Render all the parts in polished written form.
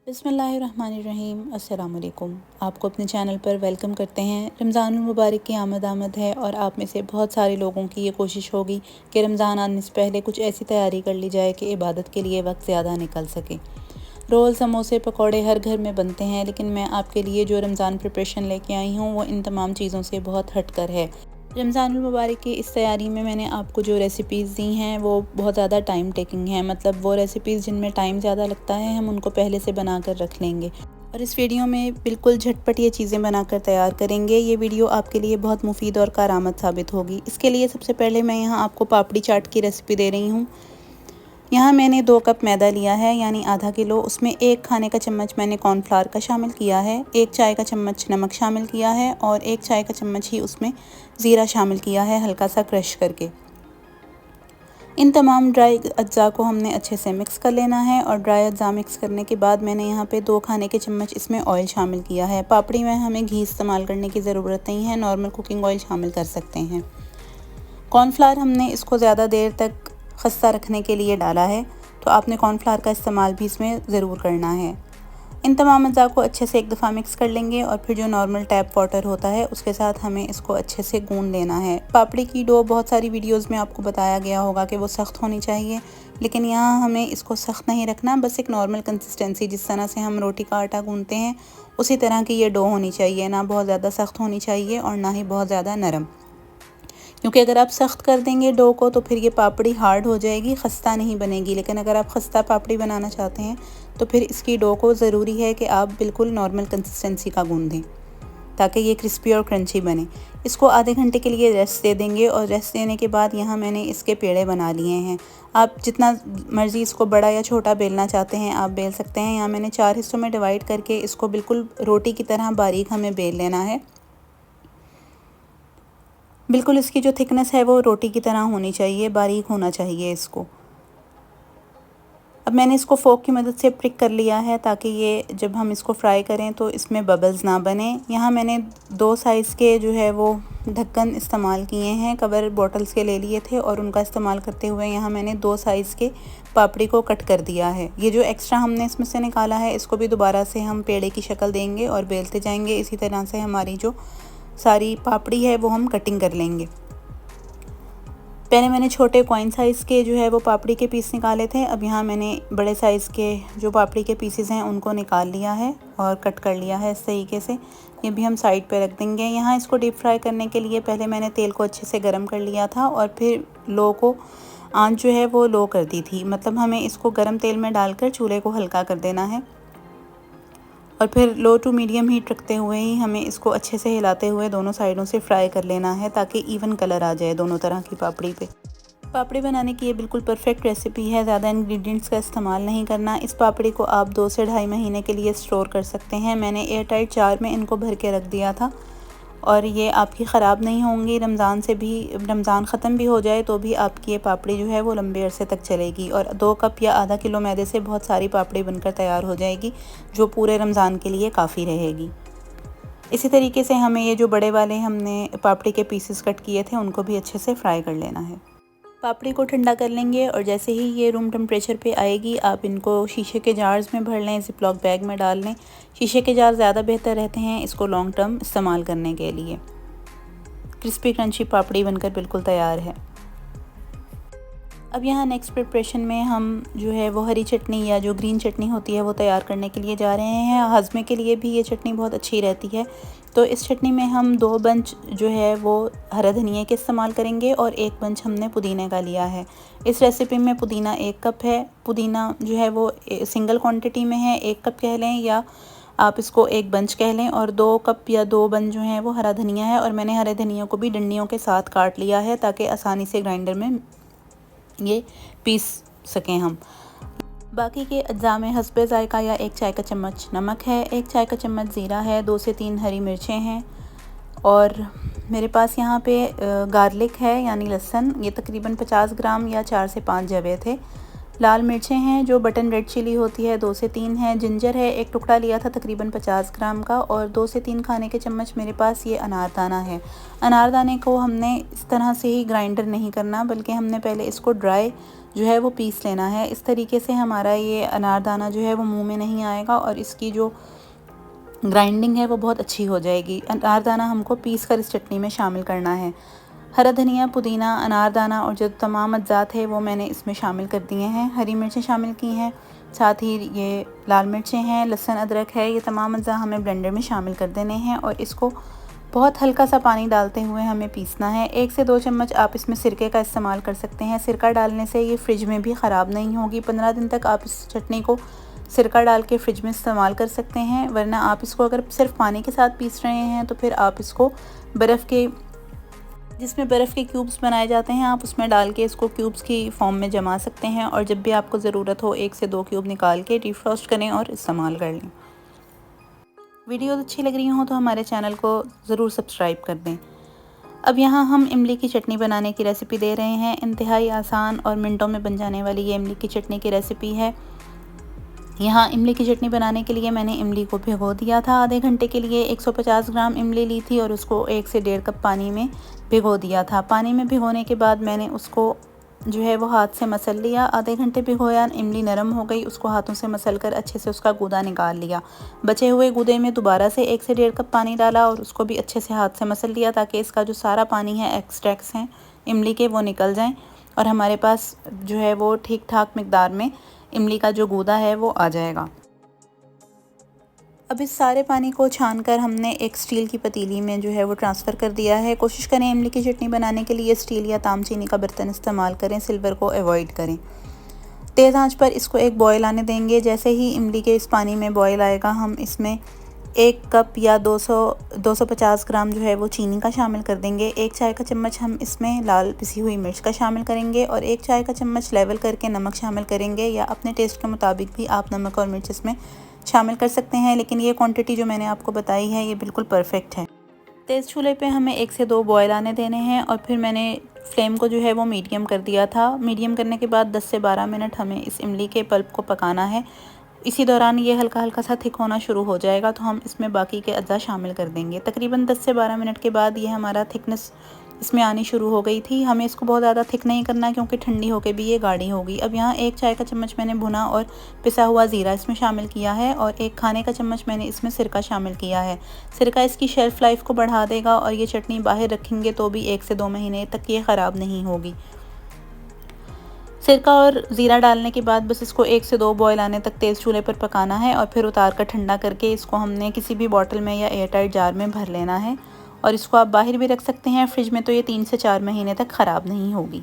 बिस्मिल्लाहिर्रहमानिर्रहीम। अस्सलाम वालेकुम। आपको अपने चैनल पर वेलकम करते हैं। रमज़ानुल मुबारक की आमद है और आप में से बहुत सारे लोगों की ये कोशिश होगी कि रमज़ान आने से पहले कुछ ऐसी तैयारी कर ली जाए कि इबादत के लिए वक्त ज़्यादा निकल सके। रोल, समोसे, पकौड़े हर घर में बनते हैं, लेकिन मैं आपके लिए जो रमज़ान प्रिपरेशन लेके आई हूँ वो इन तमाम चीज़ों से बहुत हट कर है। रमज़ानुल मुबारक की इस तैयारी में मैंने आपको जो रेसिपीज़ दी हैं वो बहुत ज़्यादा टाइम टेकिंग है। मतलब वो रेसिपीज़ जिनमें टाइम ज़्यादा लगता है हम उनको पहले से बना कर रख लेंगे और इस वीडियो में बिल्कुल झटपट ये चीज़ें बनाकर तैयार करेंगे। ये वीडियो आपके लिए बहुत मुफीद और कारआमद साबित होगी। इसके लिए सबसे पहले मैं यहाँ आपको पापड़ी चाट की रेसिपी दे रही हूँ। यहाँ मैंने 2 कप मैदा लिया है, यानी आधा किलो। उसमें 1 खाने का चम्मच मैंने कॉर्नफ्लावर का शामिल किया है, 1 चाय का चम्मच नमक शामिल किया है और 1 चाय का चम्मच ही उसमें ज़ीरा शामिल किया है, हल्का सा क्रश करके। इन तमाम ड्राई अज्जा को हमने अच्छे से मिक्स कर लेना है और ड्राई अज्जा मिक्स करने के बाद मैंने यहाँ पे 2 खाने के चम्मच इसमें ऑयल शामिल किया है। पापड़ी में हमें घी इस्तेमाल करने की ज़रूरत नहीं है, नॉर्मल कुकिंग ऑयल शामिल कर सकते हैं। कॉर्नफ्लावर हमने इसको ज़्यादा देर तक खस्ता रखने के लिए डाला है, तो आपने कॉर्नफ्लावर का इस्तेमाल भी इसमें ज़रूर करना है। इन तमाम अज़ा को अच्छे से एक दफ़ा मिक्स कर लेंगे और फिर जो नॉर्मल टैप वाटर होता है उसके साथ हमें इसको अच्छे से गूंद लेना है। पापड़ी की डो बहुत सारी वीडियोस में आपको बताया गया होगा कि वो सख्त होनी चाहिए, लेकिन यहाँ हमें इसको सख्त नहीं रखना, बस एक नॉर्मल कंसिस्टेंसी जिस तरह से हम रोटी का आटा गूंदते हैं उसी तरह की ये डो होनी चाहिए। ना बहुत ज़्यादा सख्त होनी चाहिए और ना ही बहुत ज़्यादा नरम, क्योंकि अगर आप सख्त कर देंगे डो को तो फिर ये पापड़ी हार्ड हो जाएगी, खस्ता नहीं बनेगी। लेकिन अगर आप खस्ता पापड़ी बनाना चाहते हैं तो फिर इसकी डो को ज़रूरी है कि आप बिल्कुल नॉर्मल कंसिस्टेंसी का गूंदें ताकि ये क्रिस्पी और क्रंची बने। इसको आधे घंटे के लिए रेस्ट दे देंगे और रेस्ट देने के बाद यहाँ मैंने इसके पेड़े बना लिए हैं। आप जितना मर्ज़ी इसको बड़ा या छोटा बेलना चाहते हैं आप बेल सकते हैं। यहाँ मैंने 4 हिस्सों में डिवाइड करके इसको बिल्कुल रोटी की तरह बारीक हमें बेल लेना है। बिल्कुल इसकी जो थिकनेस है वो रोटी की तरह होनी चाहिए, बारीक होना चाहिए इसको। अब मैंने इसको फोक की मदद से प्रिक कर लिया है ताकि ये जब हम इसको फ्राई करें तो इसमें बबल्स ना बने। यहाँ मैंने 2 साइज़ के जो है वो ढक्कन इस्तेमाल किए हैं, कवर बॉटल्स के ले लिए थे और उनका इस्तेमाल करते हुए यहाँ मैंने 2 साइज़ के पापड़ी को कट कर दिया है। ये जो एक्स्ट्रा हमने इसमें से निकाला है इसको भी दोबारा से हम पेड़े की शक्ल देंगे और बेलते जाएंगे। इसी तरह से हमारी जो सारी पापड़ी है वो हम कटिंग कर लेंगे। पहले मैंने छोटे कॉइन साइज़ के जो है वो पापड़ी के पीस निकाले थे। अब यहाँ मैंने बड़े साइज़ के जो पापड़ी के पीसेस हैं उनको निकाल लिया है और कट कर लिया है इस तरीके से। ये भी हम साइड पे रख देंगे। यहाँ इसको डीप फ्राई करने के लिए पहले मैंने तेल को अच्छे से गर्म कर लिया था और फिर आंच जो है वो लो कर दी थी। मतलब हमें इसको गर्म तेल में डालकर चूल्हे को हल्का कर देना है और फिर लो टू मीडियम हीट रखते हुए ही हमें इसको अच्छे से हिलाते हुए दोनों साइडों से फ्राई कर लेना है ताकि इवन कलर आ जाए दोनों तरह की पापड़ी पे। पापड़ी बनाने की ये बिल्कुल परफेक्ट रेसिपी है, ज़्यादा इंग्रेडिएंट्स का इस्तेमाल नहीं करना। इस पापड़ी को आप 2 से ढाई महीने के लिए स्टोर कर सकते हैं। मैंने एयर टाइट जार में इनको भर के रख दिया था और ये आपकी ख़राब नहीं होंगी। रमज़ान ख़त्म भी हो जाए तो भी आपकी ये पापड़ी जो है वो लंबे अरसे तक चलेगी और 2 कप या आधा किलो मैदे से बहुत सारी पापड़ी बनकर तैयार हो जाएगी जो पूरे रमज़ान के लिए काफ़ी रहेगी। इसी तरीके से हमें ये जो बड़े वाले हमने पापड़ी के पीसेस कट किए थे उनको भी अच्छे से फ्राई कर लेना है। पापड़ी को ठंडा कर लेंगे और जैसे ही ये रूम टेम्परेचर पे आएगी आप इनको शीशे के जार्स में भर लें, ज़िप लॉक बैग में डाल लें। शीशे के जार ज़्यादा बेहतर रहते हैं इसको लॉन्ग टर्म इस्तेमाल करने के लिए। क्रिस्पी क्रंची पापड़ी बनकर बिल्कुल तैयार है। अब यहाँ नेक्स्ट प्रिपरेशन में हम जो है वो हरी चटनी या जो ग्रीन चटनी होती है वो तैयार करने के लिए जा रहे हैं। हज़मे के लिए भी ये चटनी बहुत अच्छी रहती है। तो इस चटनी में हम 2 बंच जो है वो हरा धनिया के इस्तेमाल करेंगे और 1 बंच हमने पुदीने का लिया है। इस रेसिपी में पुदीना 1 कप है। पुदीना जो है वो सिंगल क्वांटिटी में है, 1 कप कह लें या आप इसको 1 बंच कह लें और 2 कप या 2 बंच जो है वो हरा धनिया है। और मैंने हरे धनिया को भी डंडियों के साथ काट लिया है ताकि आसानी से ग्राइंडर में ये पीस सकें हम। बाकी के अज्जा में हस्बे ज़ायक़ा या 1 चाय का चम्मच नमक है, 1 चाय का चम्मच ज़ीरा है, 2 से 3 हरी मिर्चें हैं और मेरे पास यहाँ पे गार्लिक है यानी लहसुन, ये तकरीबन 50 ग्राम या 4 से 5 जवे थे। लाल मिर्चें हैं जो बटन रेड चिली होती है 2 से 3 है। जिंजर है, 1 टुकड़ा लिया था तकरीबन 50 ग्राम का और 2 से 3 खाने के चम्मच मेरे पास ये अनारदाना है। अनारदाने को हमने इस तरह से ही ग्राइंडर नहीं करना बल्कि हमने पहले इसको ड्राई जो है वो पीस लेना है। इस तरीके से हमारा ये अनारदाना जो है वो मुंह में नहीं आएगा और इसकी जो ग्राइंडिंग है वो बहुत अच्छी हो जाएगी। अनारदाना हमको पीस कर इस चटनी में शामिल करना है। हरा धनिया, पुदीना, अनारदाना और जो तमाम अज्जात है वो मैंने इसमें शामिल कर दिए हैं। हरी मिर्चें शामिल की हैं, साथ ही ये लाल मिर्चें हैं, लहसुन, अदरक है। ये तमाम अज्जा हमें ब्लेंडर में शामिल कर देने हैं और इसको बहुत हल्का सा पानी डालते हुए हमें पीसना है। 1 से 2 चम्मच आप इसमें सिरके का इस्तेमाल कर सकते हैं। सिरका डालने से ये फ्रिज में भी ख़राब नहीं होगी। 15 दिन तक आप इस चटनी को सिरका डाल के फ्रिज में इस्तेमाल कर सकते हैं। वरना आप इसको अगर सिर्फ पानी के साथ पीस रहे हैं तो फिर आप इसको जिसमें बर्फ़ के क्यूब्स बनाए जाते हैं, आप उसमें डाल के इसको क्यूब्स की फॉर्म में जमा सकते हैं और जब भी आपको ज़रूरत हो 1 से 2 क्यूब निकाल के डिफ्रॉस्ट करें और इस्तेमाल कर लें। वीडियो अच्छी लग रही हो तो हमारे चैनल को ज़रूर सब्सक्राइब कर दें। अब यहाँ हम इमली की चटनी बनाने की रेसिपी दे रहे हैं। इंतहाई आसान और मिनटों में बन जाने वाली ये इमली की चटनी की रेसिपी है। यहाँ इमली की चटनी बनाने के लिए मैंने इमली को भिगो दिया था आधे घंटे के लिए। 150 ग्राम इमली ली थी और उसको 1 से 1.5 कप पानी में भिगो दिया था। पानी में भिगोने के बाद मैंने उसको जो है वो हाथ से मसल लिया। आधे घंटे भिगोया, इमली नरम हो गई, उसको हाथों से मसल कर अच्छे से उसका गूदा निकाल लिया। बचे हुए गूदे में दोबारा से 1 से 1.5 कप पानी डाला और उसको भी अच्छे से हाथ से मसल लिया ताकि इसका जो सारा पानी है, एक्सट्रैक्ट्स हैं इमली के, वो निकल जाएं और हमारे पास जो है वो ठीक ठाक मिकदार में इमली का जो गूदा है वो आ जाएगा। अब इस सारे पानी को छानकर हमने एक स्टील की पतीली में जो है वो ट्रांसफ़र कर दिया है। कोशिश करें इमली की चटनी बनाने के लिए स्टील या तामचीनी का बर्तन इस्तेमाल करें, सिल्वर को अवॉइड करें। तेज़ आंच पर इसको एक बॉयल आने देंगे। जैसे ही इमली के इस पानी में बॉयल आएगा, हम इसमें 1 कप या 250 ग्राम जो है वो चीनी का शामिल कर देंगे। 1 चाय का चम्मच हम इसमें लाल पिसी हुई मिर्च का शामिल करेंगे और 1 चाय का चम्मच लेवल करके नमक शामिल करेंगे, या अपने टेस्ट के मुताबिक भी आप नमक और मिर्च इसमें शामिल कर सकते हैं, लेकिन ये क्वांटिटी जो मैंने आपको बताई है ये बिल्कुल परफेक्ट है। तेज़ चूल्हे पे हमें 1 से 2 बॉयल आने देने हैं और फिर मैंने फ्लेम को जो है वो मीडियम कर दिया था। मीडियम करने के बाद 10 से 12 मिनट हमें इस इमली के पल्प को पकाना है। इसी दौरान ये हल्का हल्का सा थिक होना शुरू हो जाएगा तो हम इसमें बाकी के अज्जा शामिल कर देंगे। तकरीबन 10 से 12 मिनट के बाद ये हमारा थिकनेस इसमें आनी शुरू हो गई थी। हमें इसको बहुत ज़्यादा थिक नहीं करना क्योंकि ठंडी होकर भी ये गाढ़ी होगी। अब यहाँ 1 चाय का चम्मच मैंने भुना और पिसा हुआ ज़ीरा इसमें शामिल किया है और 1 खाने का चम्मच मैंने इसमें सिरका शामिल किया है। सिरका इसकी शेल्फ़ लाइफ को बढ़ा देगा और ये चटनी बाहर रखेंगे तो भी 1 से 2 महीने तक ये ख़राब नहीं होगी। सिरका और ज़ीरा डालने के बाद बस इसको 1 से 2 बॉयल आने तक तेज़ चूल्हे पर पकाना है और फिर उतार कर ठंडा करके इसको हमने किसी भी बॉटल में या एयरटाइट जार में भर लेना है और इसको आप बाहर भी रख सकते हैं फ्रिज में, तो ये 3 से 4 महीने तक ख़राब नहीं होगी।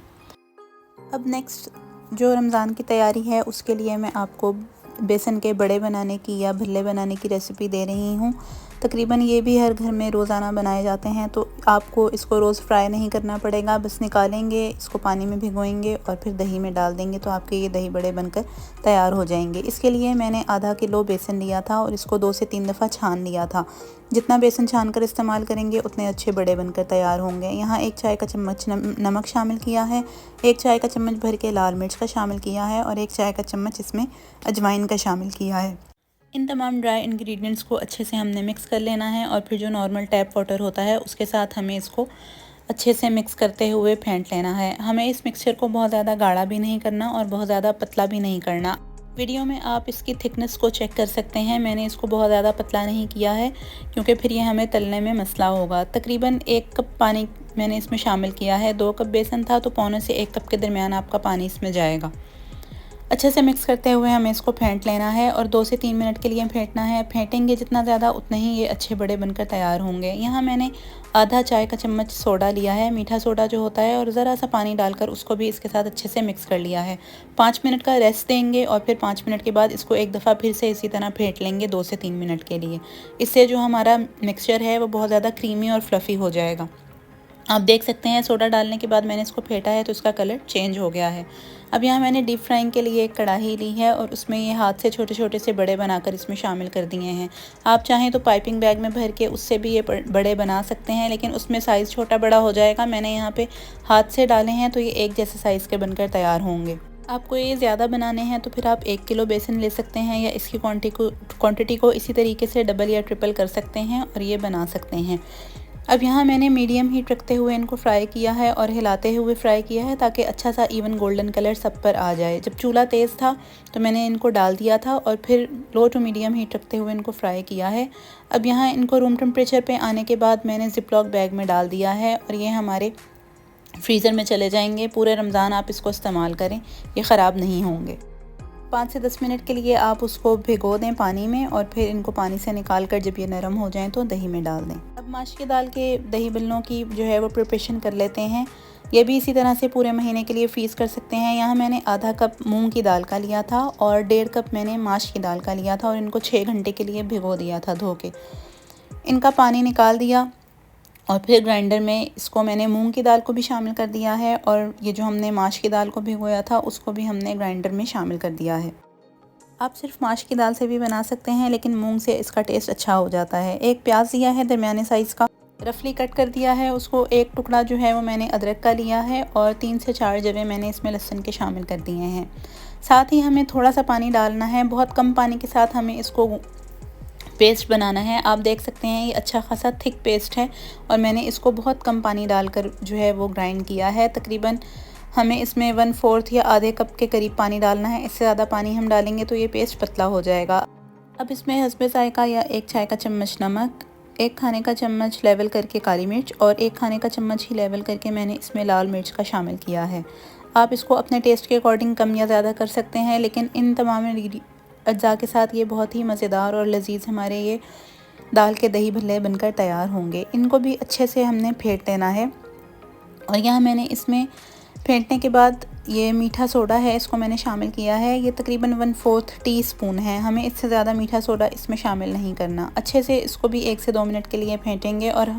अब नेक्स्ट जो रमज़ान की तैयारी है उसके लिए मैं आपको बेसन के बड़े बनाने की या भल्ले बनाने की रेसिपी दे रही हूँ। तकरीबन ये भी हर घर में रोज़ाना बनाए जाते हैं, तो आपको इसको रोज़ फ्राई नहीं करना पड़ेगा। बस निकालेंगे, इसको पानी में भिगोएंगे और फिर दही में डाल देंगे तो आपके ये दही बड़े बनकर तैयार हो जाएंगे। इसके लिए मैंने आधा किलो बेसन लिया था और इसको 2 से 3 दफ़ा छान लिया था। जितना बेसन छान कर इस्तेमाल करेंगे उतने अच्छे बड़े बनकर तैयार होंगे। यहाँ 1 चाय का चम्मच नमक शामिल किया है, 1 चाय का चम्मच भर के लाल मिर्च का शामिल किया है और 1 चाय का चम्मच इसमें अजवाइन का शामिल किया है। इन तमाम ड्राई इंग्रेडिएंट्स को अच्छे से हमने मिक्स कर लेना है और फिर जो नॉर्मल टैप वाटर होता है उसके साथ हमें इसको अच्छे से मिक्स करते हुए फेंट लेना है। हमें इस मिक्सचर को बहुत ज़्यादा गाढ़ा भी नहीं करना और बहुत ज़्यादा पतला भी नहीं करना। वीडियो में आप इसकी थिकनेस को चेक कर सकते हैं। मैंने इसको बहुत ज़्यादा पतला नहीं किया है क्योंकि फिर ये हमें तलने में मसला होगा। तकरीबन 1 कप पानी मैंने इसमें शामिल किया है। 2 कप बेसन था तो पौने से 1 कप के दरमियान आपका पानी इसमें जाएगा। अच्छे से मिक्स करते हुए हमें इसको फेंट लेना है और 2 से 3 मिनट के लिए फेंटना है। फेंटेंगे जितना ज़्यादा उतने ही ये अच्छे बड़े बनकर तैयार होंगे। यहाँ मैंने आधा चाय का चम्मच सोडा लिया है, मीठा सोडा जो होता है, और ज़रा सा पानी डालकर उसको भी इसके साथ अच्छे से मिक्स कर लिया है। 5 मिनट का रेस्ट देंगे और फिर 5 मिनट के बाद इसको एक दफ़ा फिर से इसी तरह फेंट लेंगे 2 से 3 मिनट के लिए। इससे जो हमारा मिक्सचर है वो बहुत ज़्यादा क्रीमी और फ्लफ़ी हो जाएगा। आप देख सकते हैं सोडा डालने के बाद मैंने इसको फेंटा है तो इसका कलर चेंज हो गया है। अब यहाँ मैंने डीप फ्राइंग के लिए एक कढ़ाई ली है और उसमें ये हाथ से छोटे छोटे से बड़े बनाकर इसमें शामिल कर दिए हैं। आप चाहें तो पाइपिंग बैग में भर के उससे भी ये बड़े बना सकते हैं, लेकिन उसमें साइज़ छोटा बड़ा हो जाएगा। मैंने यहाँ पे हाथ से डाले हैं तो ये एक जैसे साइज़ के बनकर तैयार होंगे। आपको ये ज़्यादा बनाने हैं तो फिर आप 1 किलो बेसन ले सकते हैं या इसकी क्वांटिटी को इसी तरीके से डबल या ट्रिपल कर सकते हैं और ये बना सकते हैं। अब यहाँ मैंने मीडियम हीट रखते हुए इनको फ्राई किया है और हिलाते हुए फ्राई किया है ताकि अच्छा सा इवन गोल्डन कलर सब पर आ जाए। जब चूल्हा तेज़ था तो मैंने इनको डाल दिया था और फिर लो टू मीडियम हीट रखते हुए इनको फ्राई किया है। अब यहाँ इनको रूम टेम्परेचर पे आने के बाद मैंने ज़िप-लॉक बैग में डाल दिया है और ये हमारे फ्रीज़र में चले जाएंगे। पूरे रमज़ान आप इसको इस्तेमाल करें, ये ख़राब नहीं होंगे। 5 से 10 मिनट के लिए आप उसको भिगो दें पानी में और फिर इनको पानी से निकाल कर जब ये नरम हो जाएं तो दही में डाल दें। अब माश की दाल के दही बल्लों की जो है वो प्रिपरेशन कर लेते हैं। ये भी इसी तरह से पूरे महीने के लिए फ्रीज़ कर सकते हैं। यहाँ मैंने आधा कप मूंग की दाल का लिया था और 1.5 कप मैंने माश की दाल का लिया था और इनको 6 घंटे के लिए भिगो दिया था धो के। इनका पानी निकाल दिया और फिर ग्राइंडर में इसको मैंने मूंग की दाल को भी शामिल कर दिया है और ये जो हमने माश की दाल को भिगोया था उसको भी हमने ग्राइंडर में शामिल कर दिया है। आप सिर्फ माश की दाल से भी बना सकते हैं लेकिन मूंग से इसका टेस्ट अच्छा हो जाता है। एक प्याज लिया है दरमियाने साइज़ का, रफली कट कर दिया है उसको। एक टुकड़ा जो है वो मैंने अदरक का लिया है और 3 से 4 जवे मैंने इसमें लहसुन के शामिल कर दिए हैं। साथ ही हमें थोड़ा सा पानी डालना है, बहुत कम पानी के साथ हमें इसको पेस्ट बनाना है। आप देख सकते हैं ये अच्छा खासा थिक पेस्ट है और मैंने इसको बहुत कम पानी डालकर जो है वो ग्राइंड किया है। तकरीबन हमें इसमें 1/4 या आधे कप के करीब पानी डालना है। इससे ज़्यादा पानी हम डालेंगे तो ये पेस्ट पतला हो जाएगा। अब इसमें हस्बे ज़ायक़ा या 1 चाय का चम्मच नमक, 1 खाने का चम्मच लेवल करके काली मिर्च और 1 खाने का चम्मच ही लेवल करके मैंने इसमें लाल मिर्च का शामिल किया है। आप इसको अपने टेस्ट के अकॉर्डिंग कम या ज़्यादा कर सकते हैं, लेकिन इन तमाम अज्जा के साथ ये बहुत ही मज़ेदार और लजीज़ हमारे ये दाल के दही भल्ले बनकर तैयार होंगे। इनको भी अच्छे से हमने फेंट लेना है और यहाँ मैंने इसमें फेंटने के बाद ये मीठा सोडा है, इसको मैंने शामिल किया है। ये तकरीबन 1/4 टीस्पून है। हमें इससे ज़्यादा मीठा सोडा इसमें शामिल नहीं करना। अच्छे से इसको भी 1 से 2 मिनट के लिए फेंटेंगे और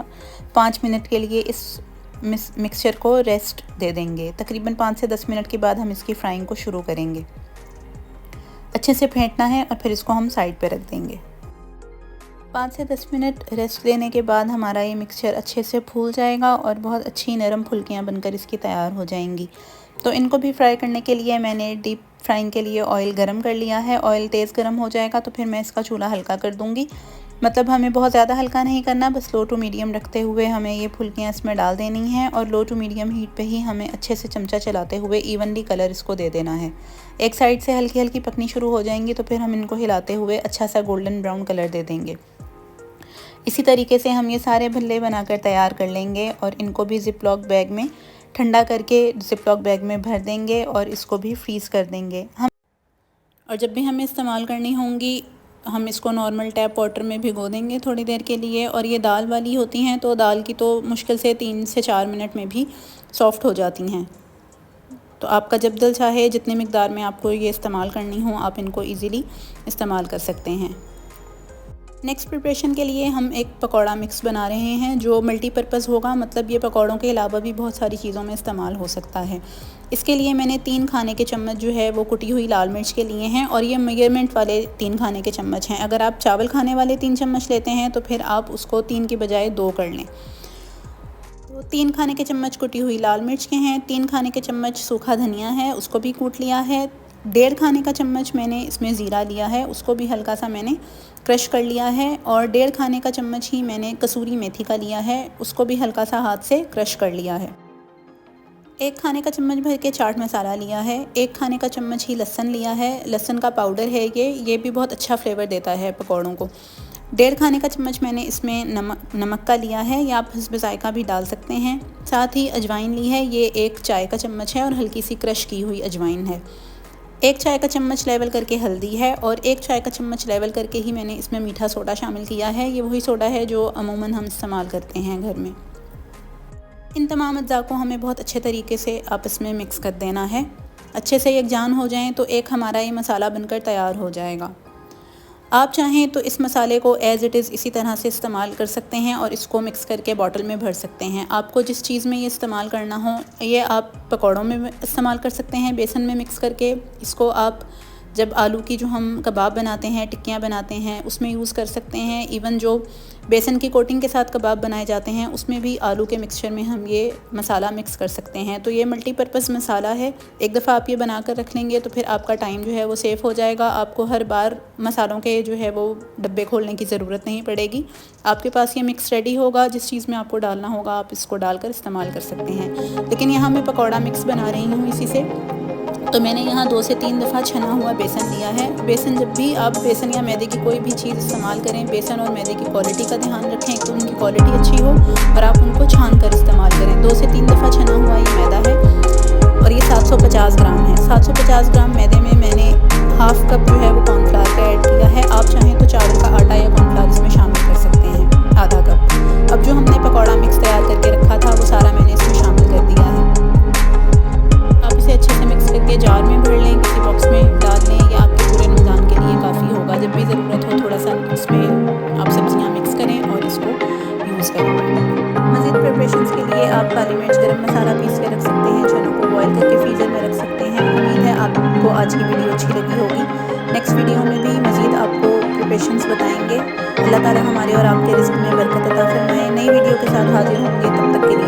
5 मिनट के लिए इस मिक्सचर को रेस्ट दे देंगे। तकरीबन 5 से 10 मिनट के बाद हम इसकी फ्राइंग को शुरू करेंगे। अच्छे से फेंटना है और फिर इसको हम साइड पे रख देंगे। 5 से 10 मिनट रेस्ट देने के बाद हमारा ये मिक्सचर अच्छे से फूल जाएगा और बहुत अच्छी नरम फुल्कियाँ बनकर इसकी तैयार हो जाएंगी। तो इनको भी फ्राई करने के लिए मैंने डीप फ्राइंग के लिए ऑयल गरम कर लिया है। ऑयल तेज़ गरम हो जाएगा तो फिर मैं इसका चूल्हा हल्का कर दूँगी। मतलब हमें बहुत ज़्यादा हल्का नहीं करना, बस लो टू मीडियम रखते हुए हमें ये फुल्कियाँ इसमें डाल देनी हैं और लो टू मीडियम हीट पे ही हमें अच्छे से चमचा चलाते हुए इवनली कलर इसको दे देना है। एक साइड से हल्की हल्की पकनी शुरू हो जाएंगी तो फिर हम इनको हिलाते हुए अच्छा सा गोल्डन ब्राउन कलर दे देंगे। इसी तरीके से हम ये सारे भल्ले बनाकर तैयार कर लेंगे और इनको भी ज़िप-लॉक बैग में ठंडा करके ज़िप-लॉक बैग में भर देंगे और इसको भी फ्रीज़ कर देंगे हम। और जब भी हमें इस्तेमाल करनी होंगी हम इसको नॉर्मल टैप वाटर में भिगो देंगे थोड़ी देर के लिए। और ये दाल वाली होती हैं तो दाल की तो मुश्किल से 3 से 4 मिनट में भी सॉफ़्ट हो जाती हैं। तो आपका जब दिल चाहे जितनी मिक़दार में आपको ये इस्तेमाल करनी हो आप इनको ईज़िली इस्तेमाल कर सकते हैं। नेक्स्ट प्रिपरेशन के लिए हम एक पकौड़ा मिक्स बना रहे हैं जो मल्टीपर्पज़ होगा, मतलब ये पकौड़ों के अलावा भी बहुत सारी चीज़ों में इस्तेमाल हो सकता है। इसके लिए मैंने 3 खाने के चम्मच जो है वो कुटी हुई लाल मिर्च के लिए हैं और ये मेजरमेंट वाले 3 खाने के चम्मच हैं। अगर आप चावल खाने वाले 3 चम्मच लेते हैं तो फिर आप उसको 3 के बजाय 2 कर लें। तो 3 खाने के चम्मच कुटी हुई लाल मिर्च के हैं, 3 खाने के चम्मच सूखा धनिया है उसको भी कूट लिया है, 1.5 खाने का चम्मच मैंने इसमें ज़ीरा लिया है उसको भी हल्का सा मैंने क्रश कर लिया है और 1.5 खाने का चम्मच ही मैंने कसूरी मेथी का लिया है उसको भी हल्का सा हाथ से क्रश कर लिया है। 1 खाने का चम्मच भर के चाट मसाला लिया है, 1 खाने का चम्मच ही लहसुन लिया है, लहसुन का पाउडर है ये भी बहुत अच्छा फ्लेवर देता है पकौड़ों को। 1.5 खाने का चम्मच मैंने इसमें नमक का लिया है या आप हस्बे ज़ायक़ा भी डाल सकते हैं। साथ ही अजवाइन ली है, ये 1 चाय का चम्मच है और हल्की सी क्रश की हुई अजवाइन है। 1 चाय का चम्मच लेवल करके हल्दी है और 1 चाय का चम्मच लेवल करके ही मैंने इसमें मीठा सोडा शामिल किया है। ये वही सोडा है जो अमूमन हम इस्तेमाल करते हैं घर में। इन तमाम अज्जा को हमें बहुत अच्छे तरीके से आपस में मिक्स कर देना है। अच्छे से यकजान हो जाएं तो एक हमारा ये मसाला बनकर तैयार हो जाएगा। आप चाहें तो इस मसाले को एज़ इट इज़ इसी तरह से इस्तेमाल कर सकते हैं और इसको मिक्स करके बॉटल में भर सकते हैं। आपको जिस चीज़ में ये इस्तेमाल करना हो ये आप पकौड़ों में इस्तेमाल कर सकते हैं, बेसन में मिक्स करके इसको आप जब आलू की जो हम कबाब बनाते हैं, टिक्कियाँ बनाते हैं, उसमें यूज़ कर सकते हैं। इवन जो बेसन की कोटिंग के साथ कबाब बनाए जाते हैं उसमें भी आलू के मिक्सचर में हम ये मसाला मिक्स कर सकते हैं। तो ये मल्टीपर्पज़ मसाला है। एक दफ़ा आप ये बना कर रख लेंगे तो फिर आपका टाइम जो है वो सेफ़ हो जाएगा। आपको हर बार मसालों के जो है वो डब्बे खोलने की ज़रूरत नहीं पड़ेगी। आपके पास ये मिक्स रेडी होगा, जिस चीज़ में आपको डालना होगा आप इसको डालकर इस्तेमाल कर सकते हैं। लेकिन यहाँ मैं पकौड़ा मिक्स बना रही हूँ इसी से। तो मैंने यहाँ 2 से 3 दफ़ा छना हुआ बेसन लिया है। बेसन, जब भी आप बेसन या मैदे की कोई भी चीज़ इस्तेमाल करें, बेसन और मैदे की क्वालिटी का ध्यान रखें कि उनकी क्वालिटी अच्छी हो और आप उनको छान कर इस्तेमाल करें। 2 से 3 दफ़ा छना हुआ ये मैदा है और ये 750 ग्राम है। 750 ग्राम मैदे में मैंने हाफ़ कप जो है वो कॉर्नफ्लावर का ऐड किया है। आप चाहें तो चावल का आटा या कॉर्नफ्लावर इसमें शामिल कर सकते हैं, आधा कप। अब जो हमने पकौड़ा मिक्स तैयार करके रखा था वो सारा मैंने इसमें शामिल कर दिया है। आप इसे अच्छे से मिक्स करके जार में भर लें, किसी बॉक्स में डाल लें, या आपके पूरे रमज़ान के लिए काफ़ी होगा। जब भी ज़रूरत हो थोड़ा सा इसमें आप सब्ज़ियाँ मिक्स करें और इसको यूज़ करें। मज़ीद प्रिपरेशंस के लिए आप काली मिर्च, गरम मसाला पीस के रख सकते हैं। चनों को बॉयल करके फ्रीज़र में रख सकते हैं। उम्मीद है आपको आज की वीडियो अच्छी लगी होगी। नेक्स्ट वीडियो में भी मज़ीद आपको प्रिपरेशंस बताएंगे। अल्लाह ताला हमारे और आपके रिज़्क़ में बरकत अता फरमाए। नई वीडियो के साथ हाजिर होंगे, तब तक के लिए